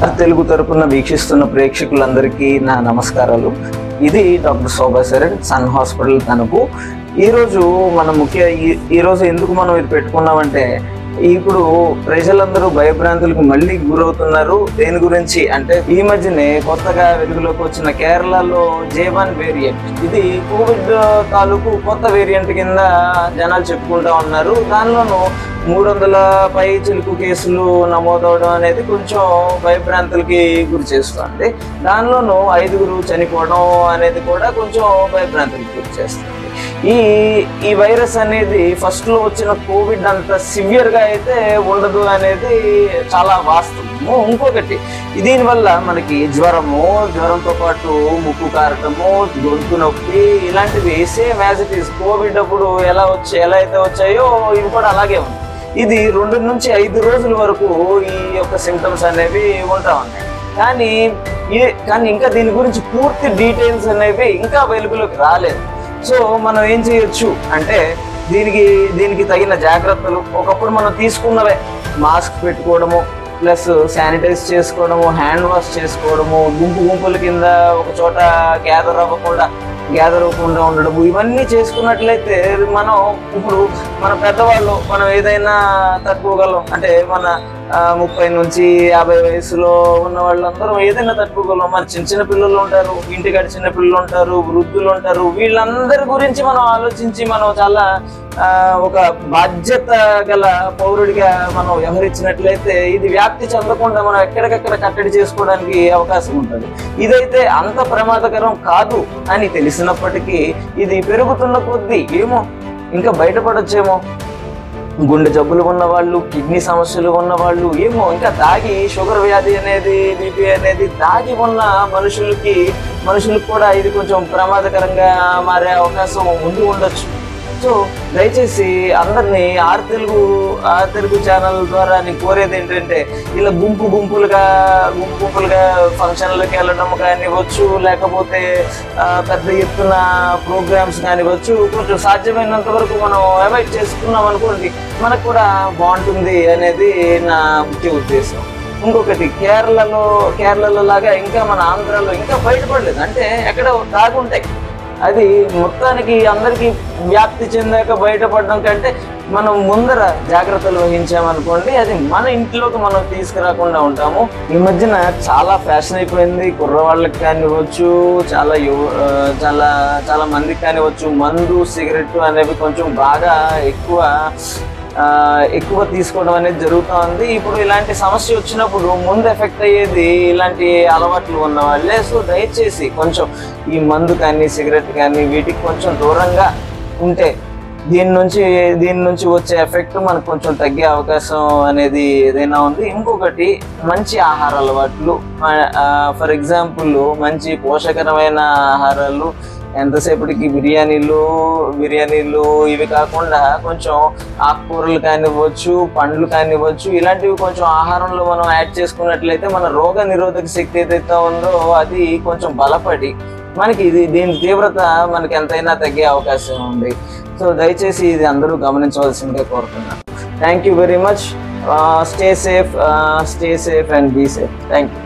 తెలుగు తరపున వీక్షిస్తున్న ప్రేక్షకులందరికీ నా నమస్కారాలు. ఇది డాక్టర్ శోభా శరణ్, సన్ హాస్పిటల్ తణుకు. ఈరోజు మనం ఈరోజు ఎందుకు మనం ఇది పెట్టుకున్నామంటే, ఇప్పుడు ప్రజలందరూ భయభ్రాంతులకు మళ్ళీ గురవుతున్నారు. దేని గురించి అంటే, ఈ మధ్యనే కొత్తగా వెలుగులోకి వచ్చిన కేరళలో J1 వేరియంట్, ఇది కోవిడ్ తాలూకు కొత్త వేరియంట్ కింద జనాలు చెప్పుకుంటా ఉన్నారు. దానిలోనూ 300 పై చిలుకు కేసులు నమోదవడం అనేది కొంచెం భయభ్రాంతులకి గురి చేస్తుంది. దానిలోనూ 5 చనిపోవడం అనేది కూడా కొంచెం భయభ్రాంతులకి గురి చేస్తుంది. ఈ వైరస్ అనేది ఫస్ట్ లో వచ్చిన కోవిడ్ అంత సివియర్ గా అయితే ఉండదు అనేది చాలా వాస్తవము. ఇంకొకటి, దీనివల్ల మనకి జ్వరంతో పాటు ముక్కు కారటము, గొంతు నొప్పి ఇలాంటివి same as it is Covid అప్పుడు ఎలా అయితే వచ్చాయో ఇవి కూడా అలాగే ఉంది. ఇది 2 నుంచి 5 రోజుల వరకు ఈ యొక్క సిమ్టమ్స్ అనేవి ఉంటా ఉన్నాయి. కానీ ఇంకా దీని గురించి పూర్తి డీటెయిల్స్ అనేవి ఇంకా అవైలబుల్కి రాలేదు. సో మనం ఏం చేయొచ్చు అంటే, దీనికి తగిన జాగ్రత్తలు ఒకప్పుడు మనం తీసుకున్నవే, మాస్క్ పెట్టుకోవడము, ప్లస్ శానిటైజ్ చేసుకోవడము, హ్యాండ్ వాష్ చేసుకోవడము, గుంపుల కింద ఒక చోట గ్యాదర్ అవ్వకుండా ఉండడము, ఇవన్నీ చేసుకున్నట్లయితే మన పెద్దవాళ్ళు మనం ఏదైనా తట్టుకోగలం. అంటే మన 30 నుంచి 50 వయసులో ఉన్న వాళ్ళందరూ ఏదైనా తట్టుకోగలం. మన చిన్న పిల్లలు ఉంటారు, ఇంటికాడ చిన్న పిల్లలు ఉంటారు, వృద్ధులు ఉంటారు. వీళ్ళందరి గురించి మనం ఆలోచించి మనం చాలా ఒక బాధ్యత గల పౌరుడిగా మనం వ్యవహరించినట్లయితే ఇది వ్యాప్తి చెందకుండా మనం ఎక్కడికక్కడ కట్టడి చేసుకోవడానికి అవకాశం ఉంటుంది. ఇదైతే అంత ప్రమాదకరం కాదు అని తెలిసినప్పటికీ ఇది పెరుగుతున్న కొద్దీ ఇంకా బయటపడొచ్చేమో. గుండె జబ్బులు ఉన్నవాళ్ళు, కిడ్నీ సమస్యలు ఉన్నవాళ్ళు, ఇంకా దాగి షుగర్ వ్యాధి అనేది, బీపీ అనేది దాగి ఉన్న మనుషులకు కూడా ఇది కొంచెం ప్రమాదకరంగా మారే అవకాశం ఉండొచ్చు. సో దయచేసి అందరినీ ఆర్ తెలుగు ఛానల్ ద్వారా నేను కోరేది ఏంటంటే, ఇలా గుంపులుగా ఫంక్షన్లకు వెళ్ళడం కానివ్వచ్చు, లేకపోతే పెద్ద ఎత్తున ప్రోగ్రామ్స్ కానివ్వచ్చు, కొంచెం సాధ్యమైనంత వరకు మనం అవాయిడ్ చేసుకున్నాం అనుకోండి, మనకు కూడా బాగుంటుంది అనేది నా ముఖ్య ఉద్దేశం. ఇంకొకటి, కేరళలో లాగా ఇంకా మన ఆంధ్రాలో ఇంకా బయటపడలేదు, అంటే ఎక్కడ దాగుంటాయి. అది మొత్తానికి అందరికీ వ్యాప్తి చెందాక బయటపడడం కంటే మనం ముందర జాగ్రత్తలు వహించామనుకోండి, అది మన ఇంట్లోకి మనం తీసుకురాకుండా ఉంటాము. ఈ మధ్యన చాలా ఫ్యాషన్ అయిపోయింది, కుర్రవాళ్ళకి కానివ్వచ్చు, చాలా మందికి కానివ్వచ్చు, మందు, సిగరెట్ అనేవి కొంచెం బాగా ఎక్కువ తీసుకోవడం అనేది జరుగుతూ ఉంది. ఇప్పుడు ఇలాంటి సమస్య వచ్చినప్పుడు ముందు ఎఫెక్ట్ అయ్యేది ఇలాంటి అలవాట్లు ఉన్న వాళ్ళే. సో దయచేసి కొంచెం ఈ మందు కానీ, సిగరెట్ కానీ వీటికి కొంచెం దూరంగా ఉంటే దీని నుంచి వచ్చే ఎఫెక్ట్ మనకు కొంచెం తగ్గే అవకాశం అనేది ఏదైనా ఉంది. ఇంకొకటి, మంచి ఆహార అలవాట్లు, ఫర్ ఎగ్జాంపుల్ మంచి పోషకరమైన ఆహారాలు, ఎంతసేపటికి బిర్యానీలు ఇవి కాకుండా కొంచెం ఆకుకూరలు కానివ్వచ్చు, పండ్లు కానివ్వచ్చు, ఇలాంటివి కొంచెం ఆహారంలో మనం యాడ్ చేసుకున్నట్లయితే మన రోగ నిరోధక శక్తి ఏదైతే ఉందో అది కొంచెం బలపడి మనకి దీని తీవ్రత మనకి ఎంతైనా తగ్గే అవకాశం ఉంది. సో దయచేసి ఇది అందరూ గమనించవలసిందిగా కోరుతున్నాను. Thank you very much. Stay safe and be safe. Thank you.